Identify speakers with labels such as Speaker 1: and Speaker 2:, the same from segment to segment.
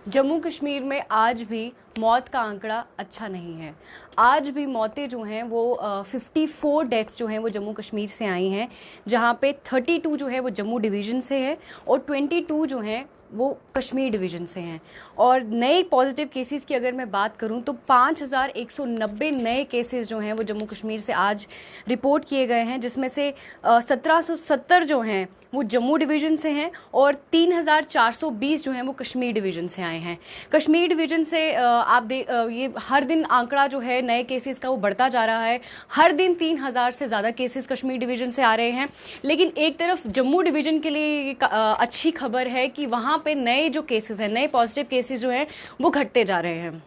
Speaker 1: जम्मू कश्मीर में आज भी मौत का आंकड़ा अच्छा नहीं है। आज भी मौतें जो हैं वो 54 डेथ्स जो हैं वो जम्मू कश्मीर से आई हैं, जहां पे 32 जो है वो जम्मू डिवीज़न से है और 22 जो हैं वो कश्मीर डिवीज़न से हैं। और नए पॉजिटिव केसेस की अगर मैं बात करूं तो 5190 नए केसेस जो हैं वो जम्मू कश्मीर से आज रिपोर्ट किए गए हैं, जिसमें से 1770 जो हैं वो जम्मू डिवीज़न से हैं और 3420 जो हैं वो कश्मीर डिवीज़न से आए हैं। कश्मीर डिवीज़न से ये हर दिन आंकड़ा जो है नए केसेस का वो बढ़ता जा रहा है। हर दिन 3000 से ज़्यादा केसेस कश्मीर डिवीज़न से आ रहे हैं। लेकिन एक तरफ जम्मू डिवीज़न के लिए अच्छी खबर है कि वहाँ पे नए जो केसेस हैं, नए पॉजिटिव केसेस जो हैं वो घटते जा रहे हैं।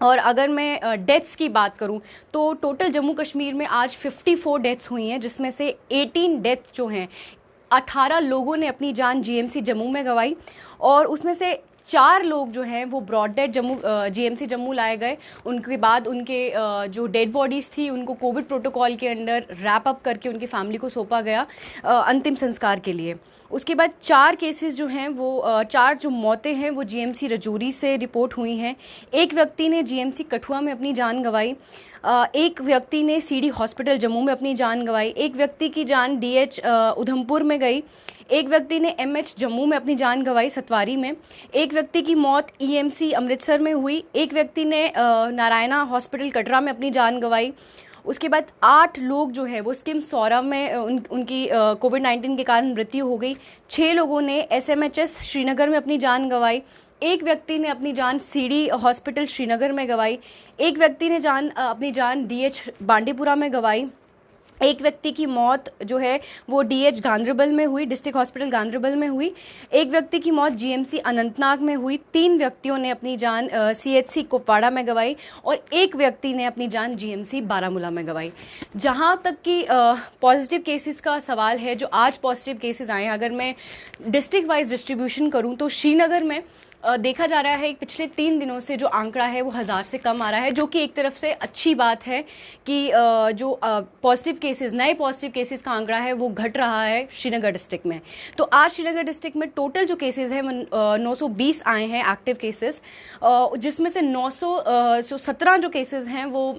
Speaker 1: और अगर मैं डेथ्स की बात करूं तो टोटल जम्मू कश्मीर में आज 54 डेथ्स हुई हैं, जिसमें से 18 डेथ्स जो हैं 18 लोगों ने अपनी जान जीएमसी जम्मू में गंवाई और उसमें से 4 लोग जो हैं वो ब्रॉड डेड जीएमसी जम्मू लाए गए। उनके बाद उनके जो डेड बॉडीज़ थी उनको कोविड प्रोटोकॉल के अंडर रैप अप करके उनकी फैमिली को सौंपा गया अंतिम संस्कार के लिए। उसके बाद 4 केसेस जो हैं वो 4 जो मौतें हैं वो जीएमसी रजौरी से रिपोर्ट हुई हैं। एक व्यक्ति ने जीएमसी कठुआ में अपनी जान गंवाई, एक व्यक्ति ने सीडी हॉस्पिटल जम्मू में अपनी जान गंवाई, एक व्यक्ति की जान डीएच उधमपुर में गई, एक व्यक्ति ने एमएच जम्मू में अपनी जान गंवाई सतवारी में, एक व्यक्ति की मौत ईएमसी अमृतसर में हुई, एक व्यक्ति ने नारायणा हॉस्पिटल कटरा में अपनी जान गंवाई। उसके बाद 8 लोग जो है वो स्किम सौरा में उनकी कोविड-19 के कारण मृत्यु हो गई। 6 लोगों ने एसएमएचएस श्रीनगर में अपनी जान गंवाई, एक व्यक्ति ने अपनी जान सीडी हॉस्पिटल श्रीनगर में गंवाई, एक व्यक्ति ने अपनी जान डीएच बांडीपुरा में गंवाई, एक व्यक्ति की मौत जो है वो डीएच गांधरबल में हुई, डिस्ट्रिक्ट हॉस्पिटल गांधरबल में हुई, एक व्यक्ति की मौत जीएमसी अनंतनाग में हुई, 3 व्यक्तियों ने अपनी जान सीएचसी कुपवाड़ा में गंवाई और एक व्यक्ति ने अपनी जान जीएमसी बारामूला में गंवाई। जहां तक कि पॉजिटिव केसेस का सवाल है, जो आज पॉजिटिव केसेस आए हैं, अगर मैं डिस्ट्रिक्ट वाइज डिस्ट्रीब्यूशन करूं तो श्रीनगर में देखा जा रहा है पिछले 3 दिनों से जो आंकड़ा है वो 1000 से कम आ रहा है, जो कि एक तरफ से अच्छी बात है कि जो पॉजिटिव केसेस, नए पॉजिटिव केसेस का आंकड़ा है वो घट रहा है श्रीनगर डिस्ट्रिक्ट में। तो आज श्रीनगर डिस्ट्रिक्ट में टोटल जो केसेस हैं 920 आए हैं एक्टिव केसेस, जिसमें से 917 जो केसेस हैं वो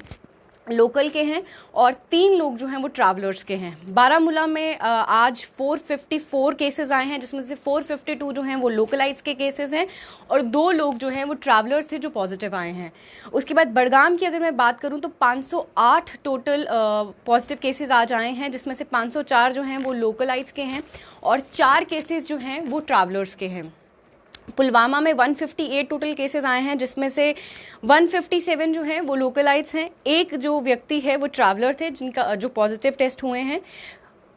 Speaker 1: लोकल के हैं और 3 लोग जो हैं वो ट्रैवलर्स के हैं। बारामूला में आज 454 केसेस आए हैं, जिसमें से 452 जो हैं वो लोकलाइज के केसेस हैं और 2 लोग जो हैं वो ट्रैवलर्स थे जो पॉजिटिव आए हैं। उसके बाद बड़गाम की अगर मैं बात करूं तो 508 टोटल पॉजिटिव केसेस आज आए हैं, जिसमें से 504 जो हैं वो लोकलाइज के हैं और 4 केसेस जो हैं वो ट्रैवलर्स के हैं। पुलवामा में 158 टोटल केसेस आए हैं, जिसमें से 157 जो हैं वो लोकलाइट्स हैं, एक जो व्यक्ति है वो ट्रैवलर थे जिनका जो पॉजिटिव टेस्ट हुए हैं।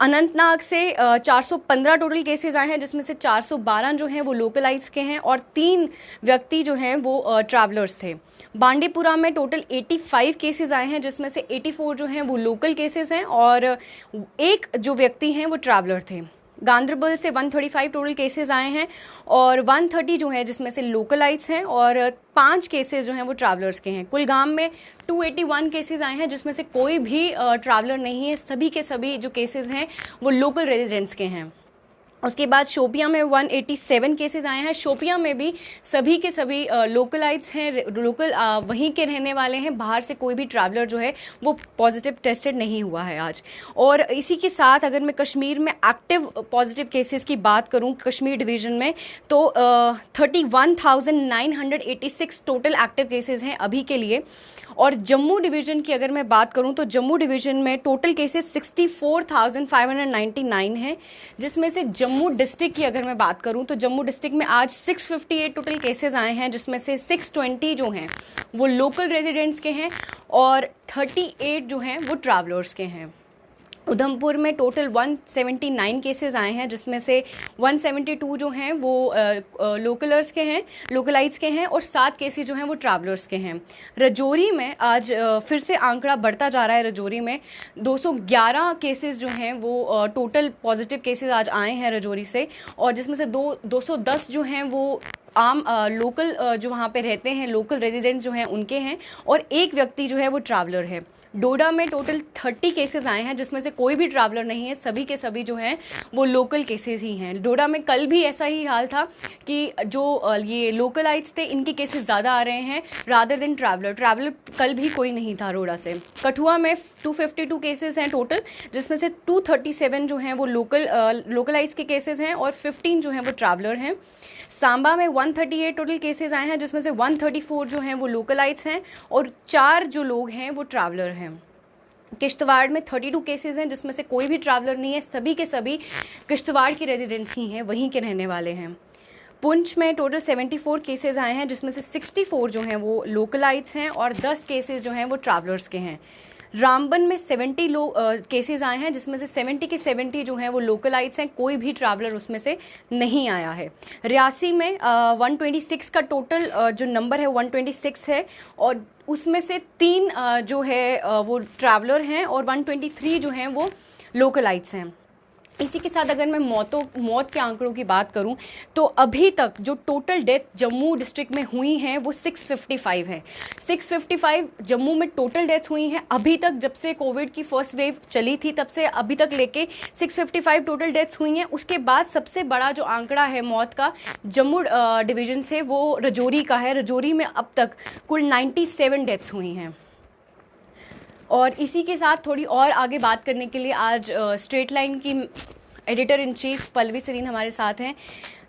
Speaker 1: अनंतनाग से 415 टोटल केसेस आए हैं, जिसमें से 412 जो हैं वो लोकलाइट्स के हैं और 3 व्यक्ति जो हैं वो ट्रैवलर्स थे। बांडीपुरा में टोटल 85 केसेस आए हैं, जिसमें से 84 जो हैं वो लोकल केसेस हैं और एक जो व्यक्ति हैं वो ट्रैवलर थे। गांधरबल से 135 टोटल केसेस आए हैं और 130 जो है जिसमें से लोकलाइट्स हैं और 5 केसेस जो हैं वो ट्रैवलर्स के हैं। कुलगाम में 281 केसेस आए हैं, जिसमें से कोई भी ट्रैवलर नहीं है, सभी के सभी जो केसेस हैं वो लोकल रेजिडेंट्स के हैं। उसके बाद शोपियां में 187 केसेस आए हैं। शोपियां में भी सभी के सभी लोकलाइट्स हैं, लोकल वहीं के रहने वाले हैं, बाहर से कोई भी ट्रैवलर जो है वो पॉजिटिव टेस्टेड नहीं हुआ है आज। और इसी के साथ अगर मैं कश्मीर में एक्टिव पॉजिटिव केसेस की बात करूं कश्मीर डिवीज़न में तो 31,986 टोटल एक्टिव केसेस हैं अभी के लिए। और जम्मू डिवीज़न की अगर मैं बात करूं तो जम्मू डिवीज़न में टोटल केसेस 64,599 हैं, जिसमें से जम्मू डिस्ट्रिक्ट की अगर मैं बात करूं तो जम्मू डिस्ट्रिक्ट में आज 658 टोटल केसेस आए हैं, जिसमें से 620 जो हैं वो लोकल रेजिडेंट्स के हैं और 38 जो हैं वो ट्रैवलर्स के हैं। उधमपुर में टोटल 179 केसेस आए हैं, जिसमें से 172 जो हैं वो लोकलर्स के हैं, लोकलाइट्स के हैं और 7 केसेस जो हैं वो ट्रैवलर्स के हैं। रजौरी में आज फिर से आंकड़ा बढ़ता जा रहा है। रजौरी में 211 केसेस जो हैं वो टोटल पॉजिटिव केसेस आज आए हैं रजौरी से और जिसमें से 210 जो हैं वो आम लोकल जो वहाँ पे रहते हैं लोकल रेजिडेंट्स जो हैं उनके हैं और एक व्यक्ति जो है वो ट्रैवलर है। डोडा में टोटल 30 केसेस आए हैं, जिसमें से कोई भी ट्रैवलर नहीं है, सभी के सभी जो हैं वो लोकल केसेस ही हैं। डोडा में कल भी ऐसा ही हाल था कि जो ये लोकलाइट्स थे इनके केसेस ज़्यादा आ रहे हैं रादर देन ट्रैवलर कल भी कोई नहीं था डोडा से। कठुआ में 252 केसेस हैं टोटल, जिसमें से 237 जो हैं वो लोकलाइट्स के केसेस हैं और 15 जो हैं वो ट्रैवलर हैं। सांबा में 138 टोटल केसेस आए हैं, जिसमें से 134 जो हैं वो लोकलाइट्स हैं और 4 जो लोग हैं वो ट्रैवलर हैं। किश्तवाड़ में 32 केसेस हैं, जिसमें से कोई भी ट्रैवलर नहीं है, सभी के सभी किश्तवाड़ के रेजिडेंट्स ही हैं, वहीं के रहने वाले हैं। पुंछ में टोटल 74 केसेस आए हैं, जिसमें से 64 जो हैं वो लोकलाइट्स हैं और 10 केसेस जो हैं वो ट्रैवलर्स के हैं। रामबन में 70 केसेस आए हैं, जिसमें से 70 के 70 जो हैं वो लोकलाइट्स हैं, कोई भी ट्रैवलर उसमें से नहीं आया है। रियासी में 126 का टोटल जो नंबर है 126 है और उसमें से 3 जो है वो ट्रैवलर हैं और 123 जो हैं वो लोकलाइट्स हैं। इसी के साथ अगर मैं मौत के आंकड़ों की बात करूं तो अभी तक जो टोटल डेथ जम्मू डिस्ट्रिक्ट में हुई हैं वो 655 है। 655 जम्मू में टोटल डेथ हुई हैं अभी तक, जब से कोविड की फर्स्ट वेव चली थी तब से अभी तक लेके 655 टोटल डेथ्स हुई हैं। उसके बाद सबसे बड़ा जो आंकड़ा है मौत का जम्मू डिवीजन से वो रजौरी का है। रजौरी में अब तक कुल 97 डेथ्स हुई हैं। और इसी के साथ थोड़ी और आगे बात करने के लिए आज स्ट्रेट लाइन की editor in chief Pallavi Sareen हमारे साथ हैं।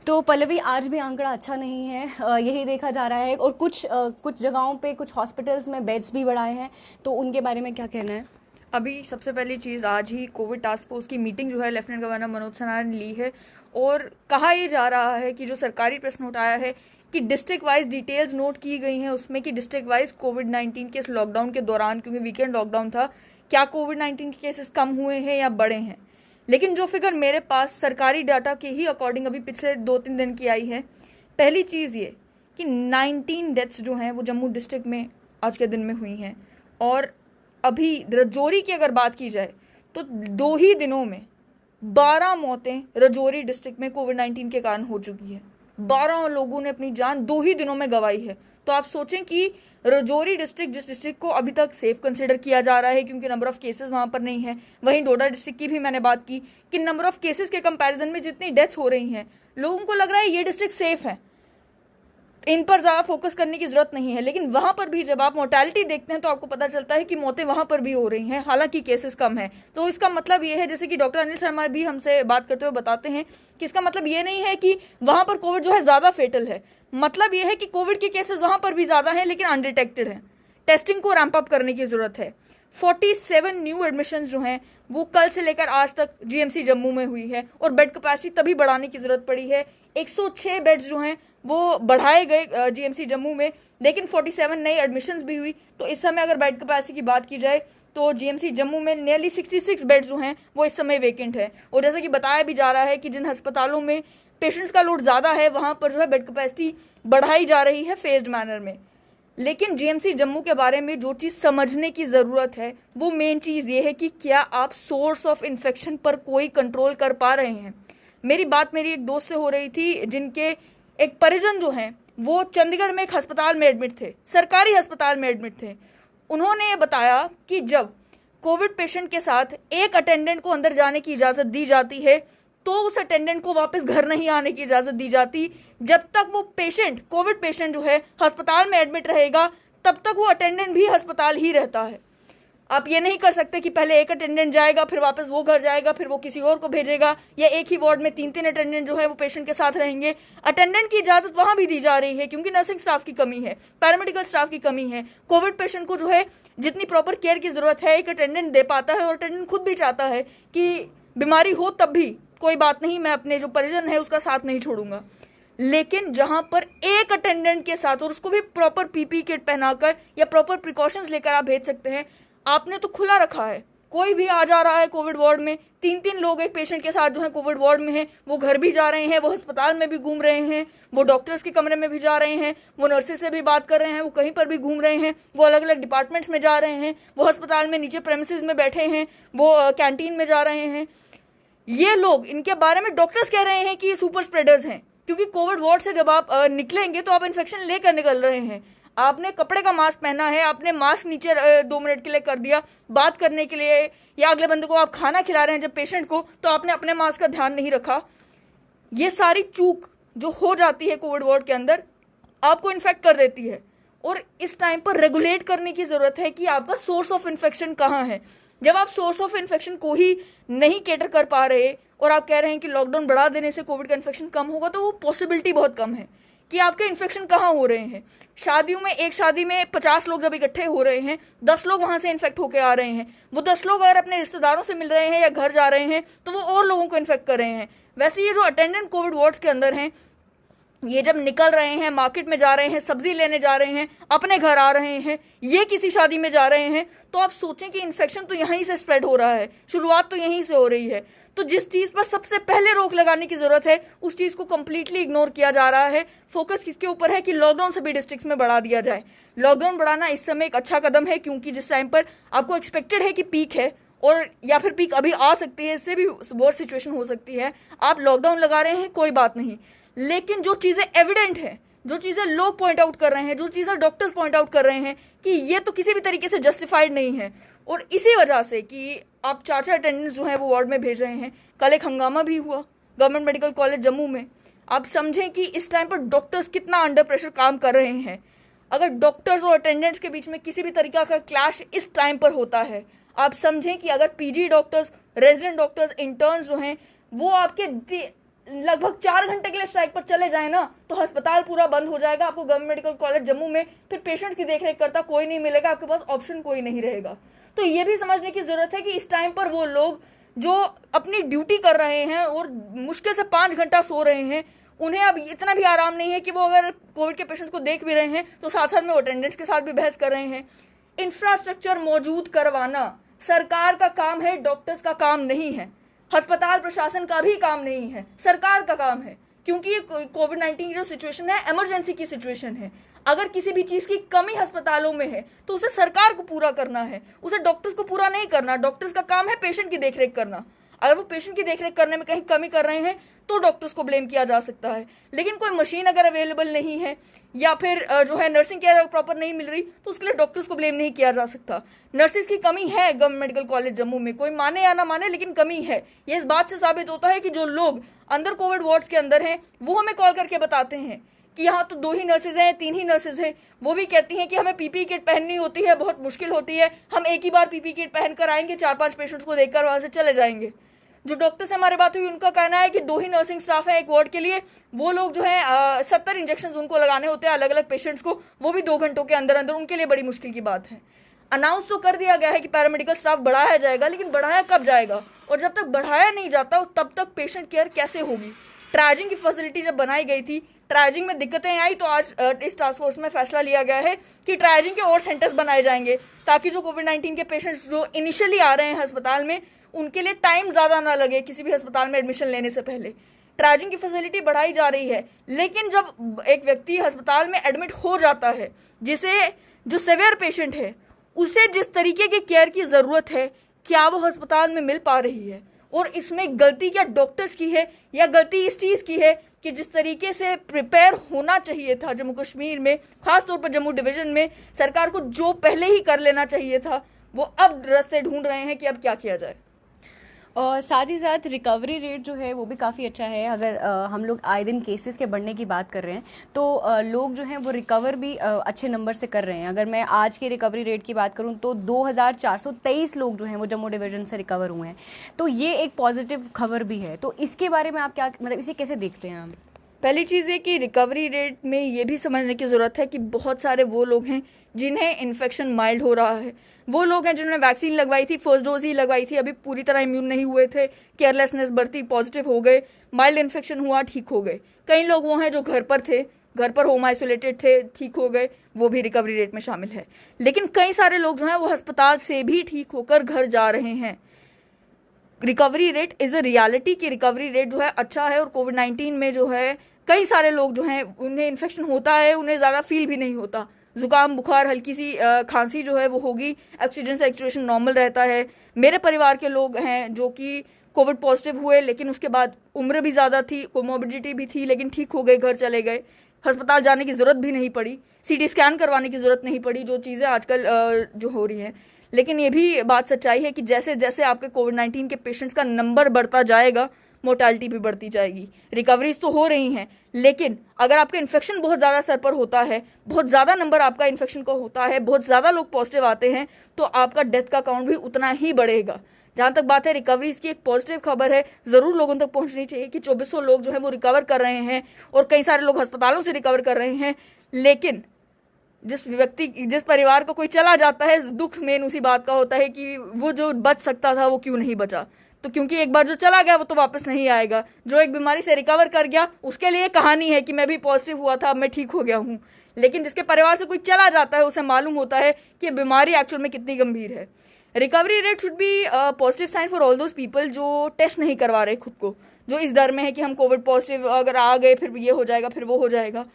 Speaker 1: तो पल्लवी, आज भी आंकड़ा अच्छा नहीं है, यही देखा जा रहा है और कुछ जगहों पे कुछ हॉस्पिटल्स में बेड्स भी बढ़ाए हैं, तो उनके बारे में क्या कहना है?
Speaker 2: अभी सबसे पहली चीज़, आज ही कोविड टास्क फोर्स की मीटिंग जो है लेफ्टिनेंट गवर्नर मनोज सिन्हा ने ली है और कहा यह जा रहा है कि जो सरकारी प्रेस नोट आया है कि डिस्ट्रिक्ट वाइज डिटेल्स नोट की गई हैं उसमें कि डिस्ट्रिक्ट वाइज कोविड-19 के इस लॉकडाउन के दौरान, क्योंकि वीकेंड लॉकडाउन था, क्या कोविड-19 के केसेस कम हुए हैं या बढ़े हैं। लेकिन जो फिगर मेरे पास सरकारी डाटा के ही अकॉर्डिंग अभी पिछले 2-3 दिन की आई है, पहली चीज़ ये कि 19 डेथ्स जो हैं वो जम्मू डिस्ट्रिक्ट में आज के दिन में हुई हैं और अभी रजौरी की अगर बात की जाए तो 2 ही दिनों में 12 मौतें रजौरी डिस्ट्रिक्ट में कोविड-19 के कारण हो चुकी है। 12 लोगों ने अपनी जान 2 ही दिनों में गंवाई है। तो आप सोचें कि रजौरी डिस्ट्रिक्ट, जिस डिस्ट्रिक्ट को अभी तक सेफ कंसिडर किया जा रहा है क्योंकि नंबर ऑफ केसेस वहां पर नहीं है, वहीं डोडा डिस्ट्रिक्ट की भी मैंने बात की कि नंबर ऑफ केसेस के कंपैरिजन में जितनी डेथ्स हो रही हैं, लोगों को लग रहा है ये डिस्ट्रिक्ट सेफ है, इन पर ज़्यादा फोकस करने की जरूरत नहीं है। लेकिन वहां पर भी जब आप मोर्टेलिटी देखते हैं तो आपको पता चलता है कि मौतें वहां पर भी हो रही हैं, हालांकि केसेस कम है। तो इसका मतलब ये है, जैसे कि डॉक्टर अनिल शर्मा भी हमसे बात करते हुए बताते हैं कि इसका मतलब ये नहीं है कि वहां पर कोविड जो है ज़्यादा फेटल है, मतलब ये है कि कोविड के केसेस वहां पर भी ज़्यादा हैं लेकिन अनडिटेक्टेड है। टेस्टिंग को रैंप अप करने की जरूरत है। 47 न्यू एडमिशन जो हैं वो कल से लेकर आज तक जीएमसी जम्मू में हुई है और बेड कैपेसिटी तभी बढ़ाने की जरूरत पड़ी है। 106 बेड्स जो हैं वो बढ़ाए गए जीएमसी जम्मू में, लेकिन 47 नई एडमिशन्स भी हुई। तो इस समय अगर बेड कैपेसिटी की बात की जाए तो जीएमसी जम्मू में नियरली 66 बेड्स जो हैं वो इस समय वेकेंट है। और जैसा कि बताया भी जा रहा है कि जिन अस्पतालों में पेशेंट्स का लोड ज़्यादा है वहाँ पर जो है बेड कैपेसिटी बढ़ाई जा रही है फेज्ड मैनर में। लेकिन जीएमसी जम्मू के बारे में जो चीज़ समझने की ज़रूरत है वो मेन चीज़ ये है कि क्या आप सोर्स ऑफ इन्फेक्शन पर कोई कंट्रोल कर पा रहे हैं। मेरी बात मेरी एक दोस्त से हो रही थी जिनके एक परिजन जो हैं वो चंडीगढ़ में एक अस्पताल में एडमिट थे, सरकारी अस्पताल में एडमिट थे। उन्होंने ये बताया कि जब कोविड पेशेंट के साथ एक अटेंडेंट को अंदर जाने की इजाज़त दी जाती है तो उस अटेंडेंट को वापस घर नहीं आने की इजाज़त दी जाती। जब तक वो पेशेंट, कोविड पेशेंट जो है अस्पताल में एडमिट रहेगा तब तक वो अटेंडेंट भी अस्पताल ही रहता है। आप ये नहीं कर सकते कि पहले एक अटेंडेंट जाएगा फिर वापस वो घर जाएगा फिर वो किसी और को भेजेगा, या एक ही वार्ड में 3-3 अटेंडेंट जो है वो पेशेंट के साथ रहेंगे। अटेंडेंट की इजाज़त वहाँ भी दी जा रही है क्योंकि नर्सिंग स्टाफ की कमी है, पैरामेडिकल स्टाफ की कमी है। कोविड पेशेंट को जो है जितनी प्रॉपर केयर की ज़रूरत है एक अटेंडेंट दे पाता है और अटेंडेंट खुद भी चाहता है कि बीमारी हो तब भी कोई बात नहीं, मैं अपने जो परिजन है उसका साथ नहीं छोड़ूंगा। लेकिन जहां पर एक अटेंडेंट के साथ, और उसको भी प्रॉपर पीपी किट पहनाकर या प्रॉपर प्रिकॉशंस लेकर आप भेज सकते हैं, आपने तो खुला रखा है। कोई भी आ जा रहा है कोविड वार्ड में, 3-3 लोग एक पेशेंट के साथ जो है कोविड वार्ड में हैं, वो घर भी जा रहे हैं, वो अस्पताल में भी घूम रहे हैं, वो डॉक्टर्स के कमरे में भी जा रहे हैं, वो नर्सेज से भी बात कर रहे हैं, वो कहीं पर भी घूम रहे हैं, वो अलग अलग डिपार्टमेंट्स में जा रहे हैं, वो अस्पताल में नीचे प्रेमिसेस में बैठे हैं, वो कैंटीन में जा रहे हैं। ये लोग, इनके बारे में डॉक्टर्स कह रहे हैं कि ये सुपर स्प्रेडर्स हैं क्योंकि कोविड वार्ड से जब आप निकलेंगे तो आप इन्फेक्शन लेकर निकल रहे हैं। आपने कपड़े का मास्क पहना है, आपने मास्क नीचे 2 मिनट के लिए कर दिया बात करने के लिए, या अगले बंदे को आप खाना खिला रहे हैं जब पेशेंट को, तो आपने अपने मास्क का ध्यान नहीं रखा। ये सारी चूक जो हो जाती है कोविड वार्ड के अंदर आपको इन्फेक्ट कर देती है। और इस टाइम पर रेगुलेट करने की जरूरत है कि आपका सोर्स ऑफ इन्फेक्शन कहाँ है। जब आप सोर्स ऑफ इन्फेक्शन को ही नहीं कैटर कर पा रहे और आप कह रहे हैं कि लॉकडाउन बढ़ा देने से कोविड का इन्फेक्शन कम होगा, तो वो पॉसिबिलिटी बहुत कम है कि आपके इन्फेक्शन कहाँ हो रहे हैं। शादियों में, एक शादी में 50 लोग जब इकट्ठे हो रहे हैं, 10 लोग वहां से इन्फेक्ट होकर आ रहे हैं, वो 10 लोग अगर अपने रिश्तेदारों से मिल रहे हैं या घर जा रहे हैं तो वो और लोगों को इन्फेक्ट कर रहे हैं। वैसे ये जो अटेंडेंट कोविड वार्ड्स के अंदर हैं, ये जब निकल रहे हैं, मार्केट में जा रहे हैं, सब्जी लेने जा रहे हैं, अपने घर आ रहे हैं, ये किसी शादी में जा रहे हैं, तो आप सोचें कि इन्फेक्शन तो यहीं से स्प्रेड हो रहा है, शुरुआत तो यहीं से हो रही है। तो जिस चीज पर सबसे पहले रोक लगाने की जरूरत है उस चीज को कंप्लीटली इग्नोर किया जा रहा है। फोकस किसके ऊपर है कि लॉकडाउन सभी डिस्ट्रिक्ट्स में बढ़ा दिया जाए। लॉकडाउन बढ़ाना इस समय एक अच्छा कदम है, क्योंकि जिस टाइम पर आपको एक्सपेक्टेड है कि पीक है और या फिर पीक अभी आ सकती है, इससे भी वर्स्ट सिचुएशन हो सकती है, आप लॉकडाउन लगा रहे हैं, कोई बात नहीं। लेकिन जो चीजें एविडेंट है, जो चीजें लोग पॉइंट आउट कर रहे हैं, जो चीजें डॉक्टर्स पॉइंट आउट कर रहे हैं कि ये तो किसी भी तरीके से जस्टिफाइड नहीं है, और इसी वजह से कि आप 4 अटेंडेंट्स जो है वो वार्ड में भेज रहे हैं। कल एक हंगामा भी हुआ गवर्नमेंट मेडिकल कॉलेज जम्मू में। आप समझें कि इस टाइम पर डॉक्टर्स कितना अंडर प्रेशर काम कर रहे हैं। अगर डॉक्टर्स और अटेंडेंट्स के बीच में किसी भी तरीका का क्लैश इस टाइम पर होता है, आप समझें कि अगर PG doctors, resident doctors, interns जो हैं वो आपके लगभग 4 घंटे के लिए स्ट्राइक पर चले जाए ना, तो अस्पताल पूरा बंद हो जाएगा। आपको गवर्नमेंट मेडिकल कॉलेज जम्मू में फिर पेशेंट्स की देखरेख करता कोई नहीं मिलेगा, आपके पास ऑप्शन कोई नहीं रहेगा। तो ये भी समझने की जरूरत है कि इस टाइम पर वो लोग जो अपनी ड्यूटी कर रहे हैं और मुश्किल से 5 घंटा सो रहे हैं, उन्हें अब इतना भी आराम नहीं है कि वो अगर कोविड के पेशेंट्स को देख भी रहे हैं तो साथ साथ में अटेंडेंट्स के साथ भी बहस कर रहे हैं। इंफ्रास्ट्रक्चर मौजूद करवाना सरकार का काम है, डॉक्टर्स का काम नहीं है। अस्पताल प्रशासन का भी काम नहीं है, सरकार का काम है, क्योंकि ये कोविड-19 की जो सिचुएशन है इमरजेंसी की सिचुएशन है। अगर किसी भी चीज की कमी अस्पतालों में है तो उसे सरकार को पूरा करना है, उसे डॉक्टर्स को पूरा नहीं करना। डॉक्टर्स का काम है पेशेंट की देखरेख करना। अगर वो पेशेंट की देखरेख करने में कहीं कमी कर रहे हैं तो डॉक्टर्स को ब्लेम किया जा सकता है। लेकिन कोई मशीन अगर अवेलेबल नहीं है या फिर जो है नर्सिंग केयर प्रॉपर नहीं मिल रही, तो उसके लिए डॉक्टर्स को ब्लेम नहीं किया जा सकता। नर्सिस की कमी है गवर्नमेंट मेडिकल कॉलेज जम्मू में, कोई माने या ना माने लेकिन कमी है। ये इस बात से साबित होता है कि जो लोग अंदर कोविड वार्ड्स के अंदर हैं वो हमें कॉल करके बताते हैं कि यहाँ तो 2 ही नर्सेज हैं, 3 ही नर्सेज हैं। वो भी कहती हैं कि हमें पीपी किट पहननी होती है, बहुत मुश्किल होती है, हम एक ही बार पीपी किट पहनकर आएंगे, 4-5 पेशेंट्स को देखकर वहां से चले जाएंगे। जो डॉक्टर से हमारी बात हुई उनका कहना है कि 2 ही नर्सिंग स्टाफ है एक वार्ड के लिए, वो लोग जो है 70 इंजेक्शन उनको लगाने होते हैं अलग अलग पेशेंट्स को, वो भी 2 घंटों के अंदर अंदर, उनके लिए बड़ी मुश्किल की बात है। अनाउंस तो कर दिया गया है कि पैरामेडिकल स्टाफ बढ़ाया जाएगा, लेकिन बढ़ाया कब जाएगा? और जब तक बढ़ाया नहीं जाता तब तक पेशेंट केयर कैसे होगी? ट्राइजिंग की फैसिलिटी जब बनाई गई थी, ट्राइजिंग में दिक्कतें आई, तो आज इस टास्क फोर्स में फैसला लिया गया है कि ट्राइजिंग के और सेंटर्स बनाए जाएंगे, ताकि जो कोविड-19 के पेशेंट्स जो इनिशियली आ रहे हैं अस्पताल में, उनके लिए टाइम ज़्यादा ना लगे किसी भी अस्पताल में एडमिशन लेने से पहले। ट्राइजिंग की फैसिलिटी बढ़ाई जा रही है, लेकिन जब एक व्यक्ति अस्पताल में एडमिट हो जाता है, जिसे जो सेवियर पेशेंट है, उसे जिस तरीके की केयर की ज़रूरत है, क्या वो अस्पताल में मिल पा रही है? और इसमें गलती क्या डॉक्टर्स की है या गलती इस चीज़ की है कि जिस तरीके से प्रिपेयर होना चाहिए था जम्मू कश्मीर में, खासतौर पर जम्मू डिवीज़न में, सरकार को जो पहले ही कर लेना चाहिए था, वो अब रास्ते ढूंढ रहे हैं कि अब क्या किया जाए।
Speaker 1: और साथ ही साथ रिकवरी रेट जो है वो भी काफ़ी अच्छा है। अगर हम लोग आए दिन केसेस के बढ़ने की बात कर रहे हैं तो लोग जो हैं वो रिकवर भी अच्छे नंबर से कर रहे हैं। अगर मैं आज के रिकवरी रेट की बात करूं तो 2423 लोग जो हैं वो जम्मू डिवीज़न से रिकवर हुए हैं, तो ये एक पॉजिटिव खबर भी है। तो इसके बारे में आप क्या, मतलब इसे कैसे देखते हैं हम?
Speaker 2: पहली चीज़ है कि रिकवरी रेट में ये भी समझने की ज़रूरत है कि बहुत सारे वो लोग हैं जिन्हें इन्फेक्शन माइल्ड हो रहा है, वो लोग हैं जिन्होंने वैक्सीन लगवाई थी, फर्स्ट डोज ही लगवाई थी, अभी पूरी तरह इम्यून नहीं हुए थे, केयरलेसनेस बढ़ती, पॉजिटिव हो गए, माइल्ड इन्फेक्शन हुआ, ठीक हो गए। कई लोग वो हैं जो घर पर थे, घर पर होम आइसोलेटेड थे, ठीक हो गए, वो भी रिकवरी रेट में शामिल है। लेकिन कई सारे लोग जो हैं वो अस्पताल से भी ठीक होकर घर जा रहे हैं। Recovery rate is a reality कि रिकवरी रेट जो है अच्छा है। और कोविड-19 में जो है कई सारे लोग जो हैं उन्हें इन्फेक्शन होता है, उन्हें ज़्यादा फील भी नहीं होता, जुकाम बुखार हल्की सी खांसी जो है वो होगी, ऑक्सीजन सैचुरेशन नॉर्मल रहता है। मेरे परिवार के लोग हैं जो कि कोविड पॉजिटिव हुए, लेकिन उसके बाद उम्र भी ज़्यादा थी, कोमोर्बिडिटी भी थी, लेकिन ठीक हो गए, घर चले गए, अस्पताल जाने की ज़रूरत भी नहीं पड़ी, सीटी स्कैन करवाने की ज़रूरत नहीं पड़ी, जो चीज़ें आजकल जो हो रही हैं। लेकिन ये भी बात सच्चाई है कि जैसे जैसे आपके कोविड-19 के पेशेंट्स का नंबर बढ़ता जाएगा, मोर्टालिटी भी बढ़ती जाएगी। रिकवरीज तो हो रही हैं, लेकिन अगर आपका इन्फेक्शन बहुत ज़्यादा स्तर पर होता है, बहुत ज़्यादा नंबर आपका इन्फेक्शन का होता है, बहुत ज़्यादा लोग पॉजिटिव आते हैं, तो आपका डेथ का काउंट भी उतना ही बढ़ेगा। जहाँ तक बात है रिकवरीज की, एक पॉजिटिव खबर है, ज़रूर लोगों तक पहुँचनी चाहिए कि 2400 लोग जो है वो रिकवर कर रहे हैं और कई सारे लोग अस्पतालों से रिकवर कर रहे हैं। लेकिन जिस परिवार का कोई चला जाता है, दुख मेन उसी बात का होता है कि वो जो बच सकता था वो क्यों नहीं बचा। तो क्योंकि एक बार जो चला गया वो तो वापस नहीं आएगा। जो एक बीमारी से रिकवर कर गया उसके लिए कहानी है कि मैं भी पॉजिटिव हुआ था, अब मैं ठीक हो गया हूँ। लेकिन जिसके परिवार से कोई चला जाता है उसे मालूम होता है कि बीमारी एक्चुअल में कितनी गंभीर है। Recovery rate should be positive sign for all those people जो टेस्ट नहीं करवा रहे खुद को, जो इस डर में है कि हम कोविड पॉजिटिव अगर आ गए फिर ये हो जाएगा, फिर वो हो जाएगा।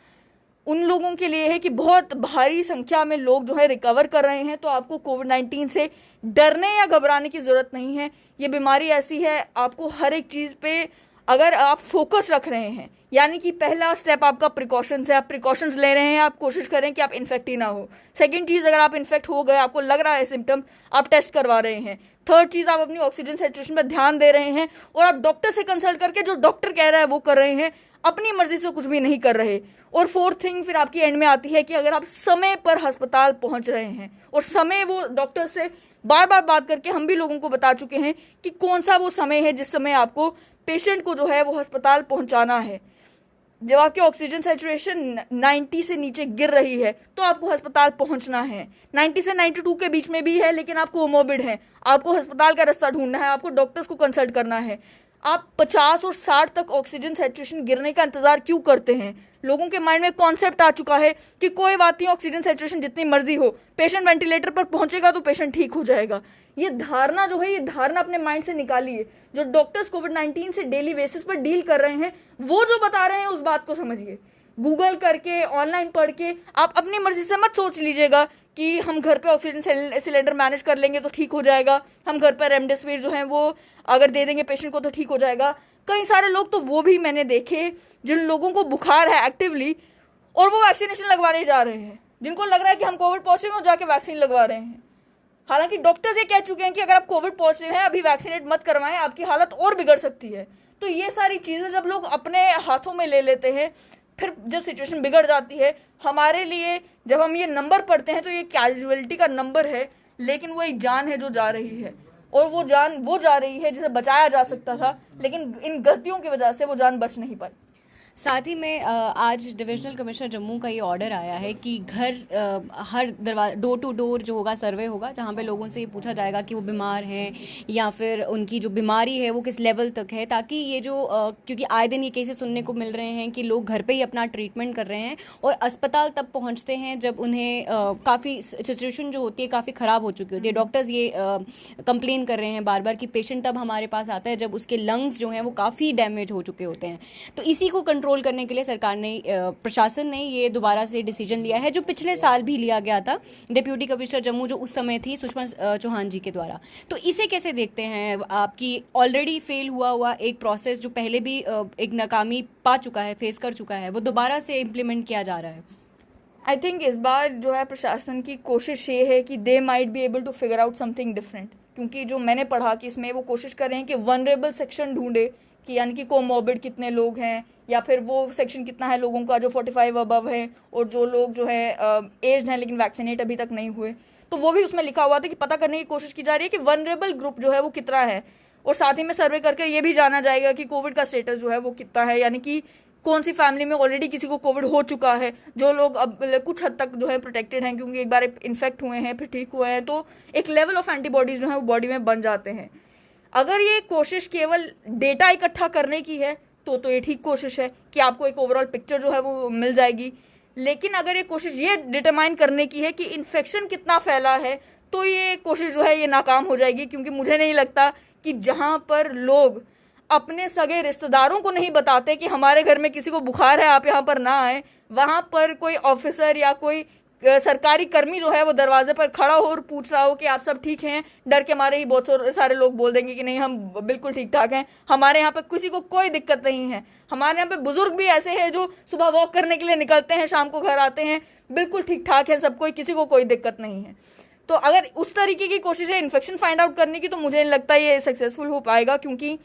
Speaker 2: उन लोगों के लिए है कि बहुत भारी संख्या में लोग जो है रिकवर कर रहे हैं, तो आपको कोविड-19 से डरने या घबराने की ज़रूरत नहीं है। ये बीमारी ऐसी है, आपको हर एक चीज़ पे अगर आप फोकस रख रहे हैं, यानी कि पहला स्टेप आपका प्रिकॉशंस है, आप प्रिकॉशंस ले रहे हैं, आप कोशिश करें कि आप इन्फेक्ट ही ना हो। सेकंड चीज़, अगर आप इन्फेक्ट हो गए, आपको लग रहा है सिम्टम, आप टेस्ट करवा रहे हैं। थर्ड चीज़, आप अपनी ऑक्सीजन सैचुरेशन पर ध्यान दे रहे हैं और आप डॉक्टर से कंसल्ट करके जो डॉक्टर कह रहा है वो कर रहे हैं, अपनी मर्जी से कुछ भी नहीं कर रहे। और फोर्थ थिंग फिर आपकी एंड में आती है कि अगर आप समय पर अस्पताल पहुंच रहे हैं, और समय वो डॉक्टर से बार बार बात करके हम भी लोगों को बता चुके हैं कि कौन सा वो समय है जिस समय आपको पेशेंट को जो है वो अस्पताल पहुंचाना है। जब आपकी ऑक्सीजन सैचुरेशन 90 से नीचे गिर रही है तो आपको अस्पताल पहुंचना है। 90 से 92 के बीच में भी है लेकिन आपको कोमोर्बिड है, आपको अस्पताल का रास्ता ढूंढना है, आपको डॉक्टर्स को कंसल्ट करना है। आप 50 और 60 तक ऑक्सीजन सैचुरेशन गिरने का इंतजार क्यों करते हैं? लोगों के माइंड में कॉन्सेप्ट आ चुका है कि कोई बात नहीं, ऑक्सीजन सैचुरेशन जितनी मर्जी हो, पेशेंट वेंटिलेटर पर पहुंचेगा तो पेशेंट ठीक हो जाएगा। ये धारणा जो है, ये धारणा अपने माइंड से निकालिए। जो डॉक्टर्स कोविड-19 से डेली बेसिस पर डील कर रहे हैं, वो जो बता रहे हैं उस बात को समझिए। गूगल करके, ऑनलाइन पढ़ के आप अपनी मर्जी से मत सोच लीजिएगा कि हम घर पे ऑक्सीजन सिलेंडर मैनेज कर लेंगे तो ठीक हो जाएगा, हम घर पर रेमडेसिविर जो है वो अगर दे देंगे पेशेंट को तो ठीक हो जाएगा। कई सारे लोग तो वो भी मैंने देखे जिन लोगों को बुखार है एक्टिवली और वो वैक्सीनेशन लगवाने जा रहे हैं, जिनको लग रहा है कि हम कोविड पॉजिटिव हो, जाके वैक्सीन लगवा रहे हैं। हालांकि डॉक्टर्स ये कह चुके हैं कि अगर आप कोविड पॉजिटिव हैं अभी वैक्सीनेट मत करवाएं, आपकी हालत और बिगड़ सकती है। तो ये सारी चीज़ें जब लोग अपने हाथों में ले लेते हैं, फिर जब सिचुएशन बिगड़ जाती है, हमारे लिए जब हम ये नंबर पढ़ते हैं तो ये कैजुअलिटी का नंबर है, लेकिन वो एक जान है जो जा रही है, और वो जान वो जा रही है जिसे बचाया जा सकता था, लेकिन इन गलतियों की वजह से वो जान बच नहीं पाई।
Speaker 1: साथ ही में आज डिविजनल कमिश्नर जम्मू का ये ऑर्डर आया है कि हर दरवाजा डोर टू डोर जो होगा सर्वे होगा, जहाँ पे लोगों से ये पूछा जाएगा कि वो बीमार हैं या फिर उनकी जो बीमारी है वो किस लेवल तक है, ताकि ये जो क्योंकि आए दिन ये केसेस सुनने को मिल रहे हैं कि लोग घर पे ही अपना ट्रीटमेंट कर रहे हैं और अस्पताल तब पहुँचते हैं जब उन्हें काफ़ी सिचुएशन जो होती है काफ़ी ख़राब हो चुकी होती है। डॉक्टर्स ये कंप्लेन कर रहे हैं बार बार कि पेशेंट तब हमारे पास आता है जब उसके लंग्स जो हैं वो काफ़ी डैमेज हो चुके होते हैं। तो इसी को कंट्रोल करने के लिए सरकार ने, प्रशासन ने ये दोबारा से डिसीजन लिया है, जो पिछले साल भी लिया गया था डिप्यूटी कमिश्नर जम्मू जो उस समय थी सुषमा चौहान जी के द्वारा। तो इसे कैसे देखते हैं? आपकी ऑलरेडी फेल हुआ एक प्रोसेस जो पहले भी एक नाकामी पा चुका है, फेस कर चुका है, वो दोबारा से इम्प्लीमेंट किया जा रहा है।
Speaker 2: आई थिंक इस बार जो है प्रशासन की कोशिश ये है कि they might be able to figure out something different, क्योंकि जो मैंने पढ़ा कि इसमें वो कोशिश कर रहे हैं कि वनरेबल सेक्शन ढूंढे कि यानी कि कोमोर्बिड कितने लोग हैं, या फिर वो सेक्शन कितना है लोगों का जो 45 अबव है, और जो लोग जो है एज्ड हैं लेकिन वैक्सीनेट अभी तक नहीं हुए। तो वो भी उसमें लिखा हुआ था कि पता करने की कोशिश की जा रही है कि वनरेबल ग्रुप जो है वो कितना है, और साथ ही में सर्वे करके ये भी जाना जाएगा कि कोविड का स्टेटस जो है वो कितना है, यानी कि कौन सी फैमिली में ऑलरेडी किसी को कोविड हो चुका है, जो लोग अब कुछ हद तक जो है प्रोटेक्टेड हैं क्योंकि एक बार इन्फेक्ट हुए हैं फिर ठीक हुए हैं, तो एक लेवल ऑफ एंटीबॉडीज जो है वो बॉडी में बन जाते हैं। अगर ये कोशिश केवल डेटा इकट्ठा करने की है तो ये ठीक कोशिश है कि आपको एक ओवरऑल पिक्चर जो है वो मिल जाएगी, लेकिन अगर ये कोशिश ये डिटरमाइन करने की है कि इन्फेक्शन कितना फैला है तो ये कोशिश जो है ये नाकाम हो जाएगी, क्योंकि मुझे नहीं लगता कि जहाँ पर लोग अपने सगे रिश्तेदारों को नहीं बताते कि हमारे घर में किसी को बुखार है आप यहाँ पर ना आए, वहाँ पर कोई ऑफिसर या कोई सरकारी कर्मी जो है वो दरवाजे पर खड़ा हो और पूछ रहा हो कि आप सब ठीक हैं, डर के मारे ही बहुत सारे लोग बोल देंगे कि नहीं हम बिल्कुल ठीक ठाक हैं, हमारे यहाँ पे किसी को कोई दिक्कत नहीं है। हमारे यहाँ पे बुजुर्ग भी ऐसे हैं जो सुबह वॉक करने के लिए निकलते हैं, शाम को घर आते हैं, बिल्कुल ठीक ठाक है सब कोई, किसी को कोई दिक्कत नहीं है। तो अगर उस तरीके की कोशिश है इन्फेक्शन फाइंड आउट करने की, तो मुझे नहीं लगता ये सक्सेसफुल हो पाएगा, क्योंकि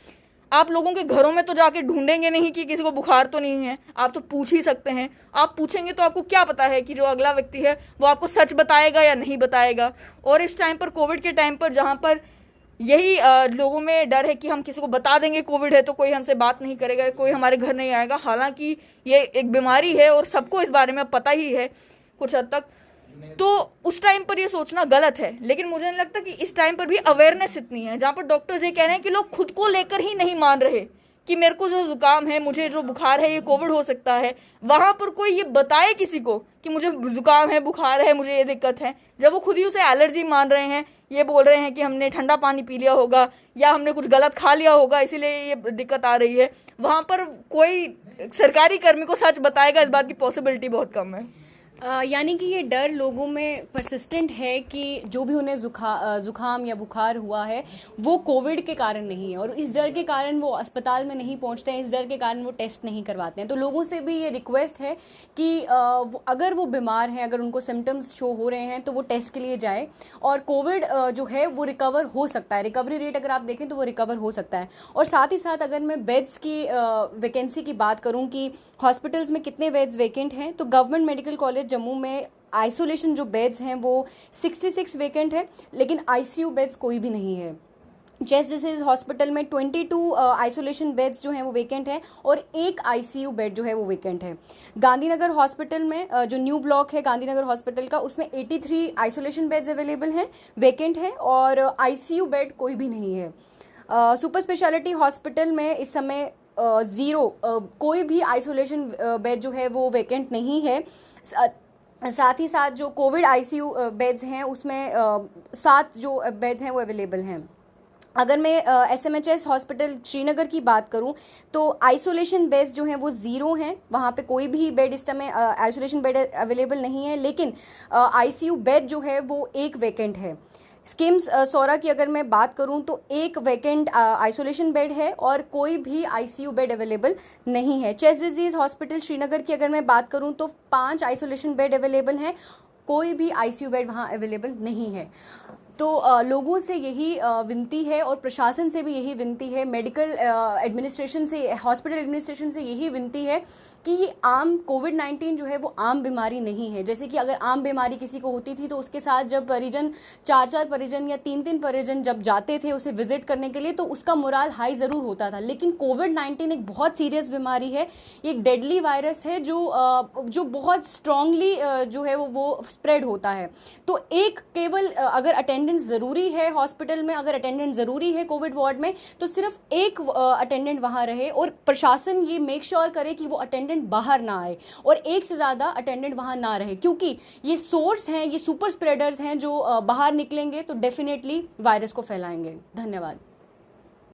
Speaker 2: आप लोगों के घरों में तो जाके ढूंढेंगे नहीं कि किसी को बुखार तो नहीं है, आप तो पूछ ही सकते हैं। आप पूछेंगे तो आपको क्या पता है कि जो अगला व्यक्ति है वो आपको सच बताएगा या नहीं बताएगा। और इस टाइम पर, कोविड के टाइम पर, जहाँ पर यही लोगों में डर है कि हम किसी को बता देंगे कोविड है तो कोई हमसे बात नहीं करेगा, कोई हमारे घर नहीं आएगा, हालांकि ये एक बीमारी है और सबको इस बारे में पता ही है कुछ हद तक, तो उस टाइम पर ये सोचना गलत है। लेकिन मुझे नहीं लगता कि इस टाइम पर भी अवेयरनेस इतनी है, जहाँ पर डॉक्टर्स ये कह रहे हैं कि लोग खुद को लेकर ही नहीं मान रहे कि मेरे को जो जुकाम है, मुझे जो बुखार है, ये कोविड हो सकता है। वहां पर कोई ये बताए किसी को कि मुझे जुकाम है, बुखार है, मुझे ये दिक्कत है, जब वो खुद ही उसे एलर्जी मान रहे हैं, ये बोल रहे हैं कि हमने ठंडा पानी पी लिया होगा या हमने कुछ गलत खा लिया होगा इसीलिए ये दिक्कत आ रही है, वहां पर कोई सरकारी कर्मी को सच बताएगा, इस बात की पॉसिबिलिटी बहुत कम है।
Speaker 1: यानी कि ये डर लोगों में परसिस्टेंट है कि जो भी उन्हें जुकाम या बुखार हुआ है वो कोविड के कारण नहीं है, और इस डर के कारण वो अस्पताल में नहीं पहुंचते हैं, इस डर के कारण वो टेस्ट नहीं करवाते हैं। तो लोगों से भी ये रिक्वेस्ट है कि अगर वो बीमार हैं, अगर उनको सिम्टम्स शो हो रहे हैं तो वो टेस्ट के लिए जाए, और कोविड जो है वो रिकवर हो सकता है, रिकवरी रेट अगर आप देखें तो वो रिकवर हो सकता है। और साथ ही साथ अगर मैं बेड्स की वैकेंसी की बात करूँ कि हॉस्पिटल्स में कितने बेड्स वैकेंट हैं, तो गवर्नमेंट मेडिकल कॉलेज जम्मू में आइसोलेशन जो बेड्स हैं वो 66 वैकेंट है, लेकिन आईसीयू बेड्स कोई भी नहीं है। चेस्ट डिसीज हॉस्पिटल में 22 आइसोलेशन बेड्स जो हैं वो वैकेंट है और एक आईसीयू बेड जो है वो वैकेंट है। गांधीनगर हॉस्पिटल में जो न्यू ब्लॉक है गांधीनगर हॉस्पिटल का, उसमें 83 आइसोलेशन बेड्स अवेलेबल हैं, वैकेंट है, और आईसीयू बेड कोई भी नहीं है। सुपर स्पेशलिटी हॉस्पिटल में इस समय ज़ीरो, कोई भी आइसोलेशन बेड जो है वो वैकेंट नहीं है। साथ ही साथ जो कोविड आईसीयू बेड्स हैं उसमें 7 जो बेड्स हैं वो अवेलेबल हैं। अगर मैं एसएमएचएस हॉस्पिटल श्रीनगर की बात करूं तो आइसोलेशन बेड्स जो हैं वो ज़ीरो हैं, वहाँ पे कोई भी बेड इस समय आइसोलेशन बेड अवेलेबल नहीं है, लेकिन आईसीयू बेड जो है वो एक वैकेंट है। स्किम्स सौरा की अगर मैं बात करूं तो एक वैकेंट आइसोलेशन बेड है और कोई भी आईसीयू बेड अवेलेबल नहीं है। चेस्ट डिजीज हॉस्पिटल श्रीनगर की अगर मैं बात करूं तो 5 आइसोलेशन बेड अवेलेबल हैं, कोई भी आईसीयू बेड वहां अवेलेबल नहीं है। तो लोगों से यही विनती है और प्रशासन से भी यही विनती है, मेडिकल एडमिनिस्ट्रेशन से, हॉस्पिटल एडमिनिस्ट्रेशन से यही विनती है कि ये आम कोविड-19 जो है वो आम बीमारी नहीं है। जैसे कि अगर आम बीमारी किसी को होती थी तो उसके साथ जब परिजन 4 परिजन या 3 परिजन जब जाते थे उसे विजिट करने के लिए तो उसका मोराल हाई ज़रूर होता था, लेकिन कोविड-19 एक बहुत सीरियस बीमारी है, ये एक डेडली वायरस है जो बहुत स्ट्रांगली जो है वो स्प्रेड होता है। तो एक केवल अगर अटेंडेंस ज़रूरी है हॉस्पिटल में, अगर अटेंडेंस ज़रूरी है कोविड वार्ड में, तो सिर्फ एक अटेंडेंट वहाँ रहे और प्रशासन ये मेक श्योर करे कि वो अटेंडेंट बाहर ना आए और एक से ज़्यादा अटेंडेंट वहाँ ना रहे, क्योंकि ये सोर्स हैं, ये सुपर स्प्रेडर्स हैं जो बाहर निकलेंगे तो डेफिनेटली वायरस को फैलाएंगे। धन्यवाद।